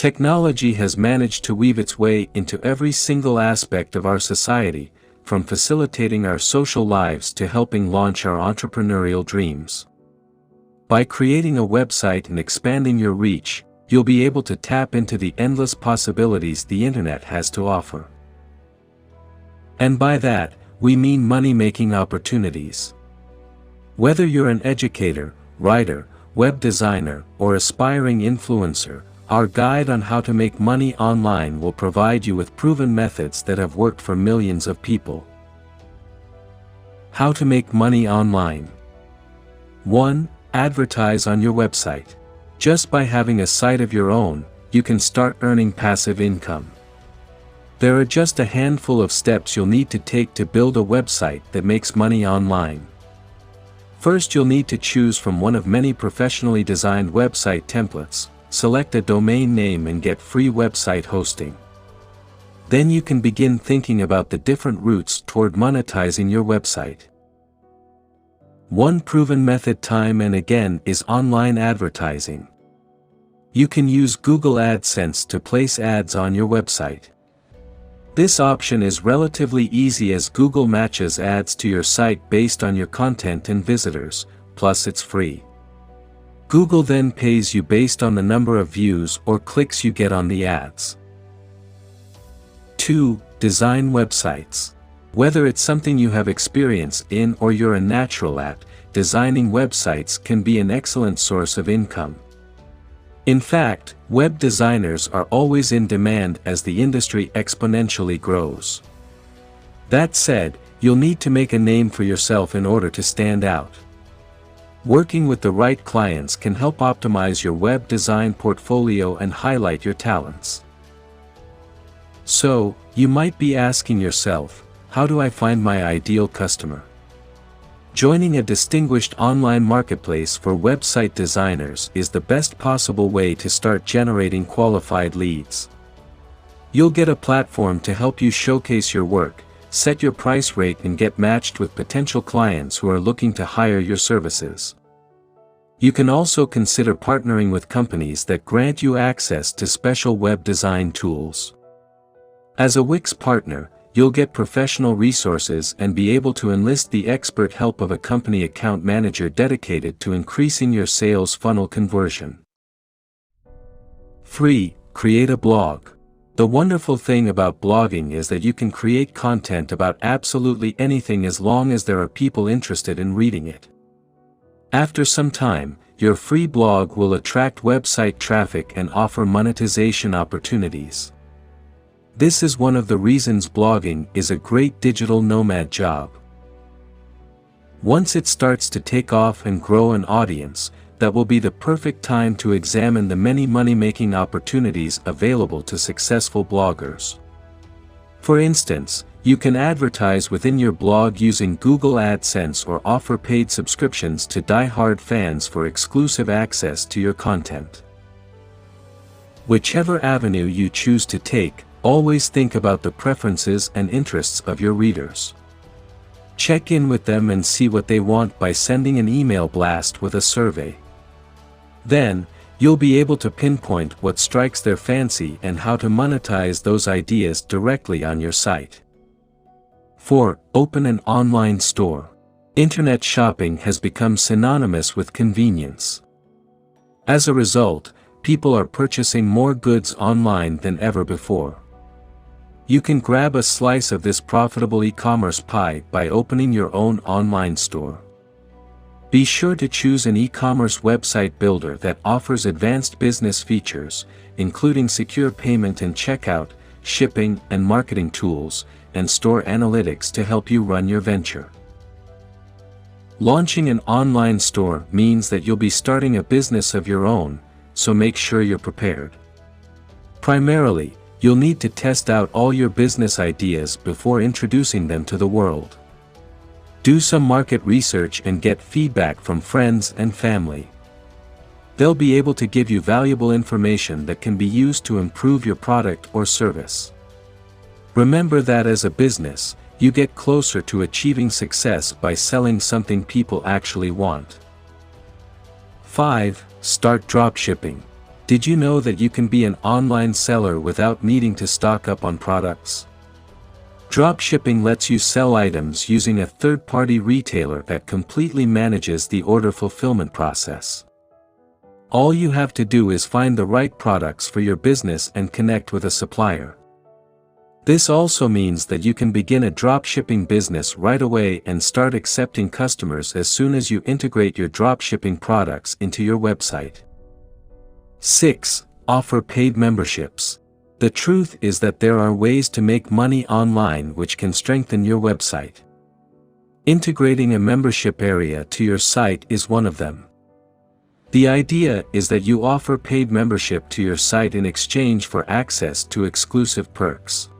Technology has managed to weave its way into every single aspect of our society, from facilitating our social lives to helping launch our entrepreneurial dreams. By creating a website and expanding your reach, you'll be able to tap into the endless possibilities the internet has to offer. And by that, we mean money-making opportunities. Whether you're an educator, writer, web designer, or aspiring influencer, our guide on how to make money online will provide you with proven methods that have worked for millions of people. How to make money online. 1. Advertise on your website. Just by having a site of your own, you can start earning passive income. There are just a handful of steps you'll need to take to build a website that makes money online. First, you'll need to choose from one of many professionally designed website templates, select a domain name and get free website hosting. Then you can begin thinking about the different routes toward monetizing your website. One proven method time and again is online advertising. You can use Google AdSense to place ads on your website. This option is relatively easy as Google matches ads to your site based on your content and visitors, plus it's free. Google then pays you based on the number of views or clicks you get on the ads. 2. Design websites. Whether it's something you have experience in or you're a natural at, designing websites can be an excellent source of income. In fact, web designers are always in demand as the industry exponentially grows. That said, you'll need to make a name for yourself in order to stand out. Working with the right clients can help optimize your web design portfolio and highlight your talents. So, you might be asking yourself, how do I find my ideal customer? Joining a distinguished online marketplace for website designers is the best possible way to start generating qualified leads. You'll get a platform to help you showcase your work, set your price rate and get matched with potential clients who are looking to hire your services. You can also consider partnering with companies that grant you access to special web design tools. As a Wix partner, you'll get professional resources and be able to enlist the expert help of a company account manager dedicated to increasing your sales funnel conversion. 3. Create a blog. The wonderful thing about blogging is that you can create content about absolutely anything as long as there are people interested in reading it. After some time, your free blog will attract website traffic and offer monetization opportunities. This is one of the reasons blogging is a great digital nomad job. Once it starts to take off and grow an audience, that will be the perfect time to examine the many money-making opportunities available to successful bloggers. For instance, you can advertise within your blog using Google AdSense or offer paid subscriptions to die-hard fans for exclusive access to your content. Whichever avenue you choose to take, always think about the preferences and interests of your readers. Check in with them and see what they want by sending an email blast with a survey. Then, you'll be able to pinpoint what strikes their fancy and how to monetize those ideas directly on your site. 4. Open an online store. Internet shopping has become synonymous with convenience. As a result, people are purchasing more goods online than ever before. You can grab a slice of this profitable e-commerce pie by opening your own online store. Be sure to choose an e-commerce website builder that offers advanced business features, including secure payment and checkout, shipping and marketing tools, and store analytics to help you run your venture. Launching an online store means that you'll be starting a business of your own, so make sure you're prepared. Primarily, you'll need to test out all your business ideas before introducing them to the world. Do some market research and get feedback from friends and family. They'll be able to give you valuable information that can be used to improve your product or service. Remember that as a business, you get closer to achieving success by selling something people actually want. 5. Start dropshipping. Did you know that you can be an online seller without needing to stock up on products? Dropshipping lets you sell items using a third-party retailer that completely manages the order fulfillment process. All you have to do is find the right products for your business and connect with a supplier. This also means that you can begin a dropshipping business right away and start accepting customers as soon as you integrate your dropshipping products into your website. 6. Offer paid memberships. The truth is that there are ways to make money online which can strengthen your website. Integrating a membership area to your site is one of them. The idea is that you offer paid membership to your site in exchange for access to exclusive perks.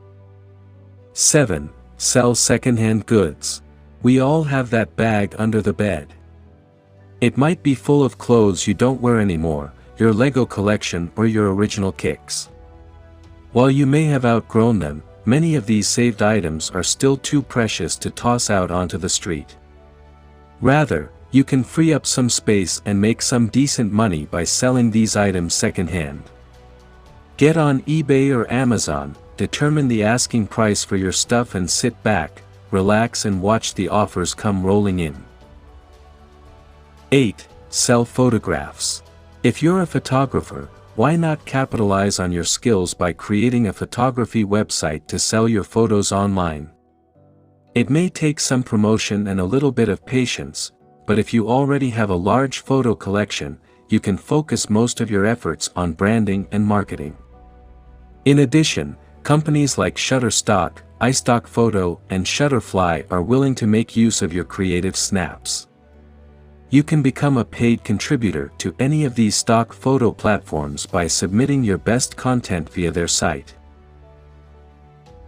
7. Sell secondhand goods. We all have that bag under the bed. It might be full of clothes you don't wear anymore, your Lego collection or your original kicks. While you may have outgrown them, many of these saved items are still too precious to toss out onto the street. Rather, you can free up some space and make some decent money by selling these items secondhand. Get on eBay or Amazon, determine the asking price for your stuff and sit back, relax and watch the offers come rolling in. 8. Sell photographs. If you're a photographer, why not capitalize on your skills by creating a photography website to sell your photos online? It may take some promotion and a little bit of patience, but if you already have a large photo collection, you can focus most of your efforts on branding and marketing. In addition, companies like Shutterstock, iStock Photo, and Shutterfly are willing to make use of your creative snaps. You can become a paid contributor to any of these stock photo platforms by submitting your best content via their site.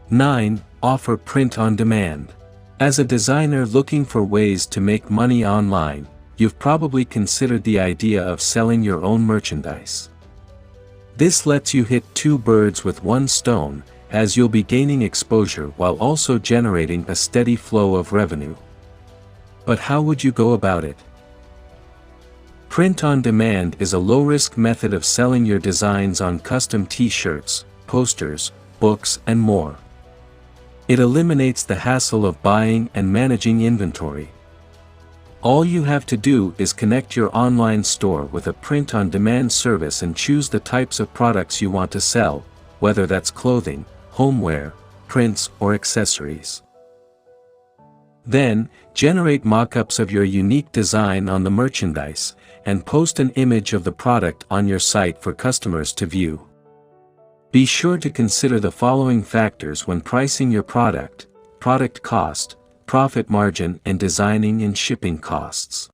9. Offer print on demand. As a designer looking for ways to make money online, you've probably considered the idea of selling your own merchandise. This lets you hit two birds with one stone, as you'll be gaining exposure while also generating a steady flow of revenue. But how would you go about it? Print on demand is a low-risk method of selling your designs on custom t-shirts, posters, books, and more. It eliminates the hassle of buying and managing inventory. All you have to do is connect your online store with a print-on-demand service and choose the types of products you want to sell, whether that's clothing, homeware, prints, or accessories. Then, generate mock-ups of your unique design on the merchandise, and post an image of the product on your site for customers to view. Be sure to consider the following factors when pricing your product: product cost, profit margin, and designing and shipping costs.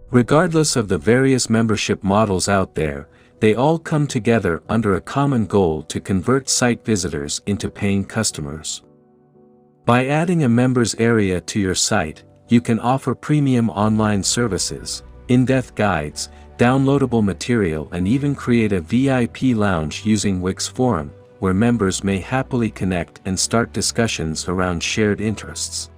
Regardless of the various membership models out there, they all come together under a common goal to convert site visitors into paying customers. By adding a members area to your site, you can offer premium online services, in-depth guides, downloadable material, and even create a VIP lounge using Wix Forum, where members may happily connect and start discussions around shared interests.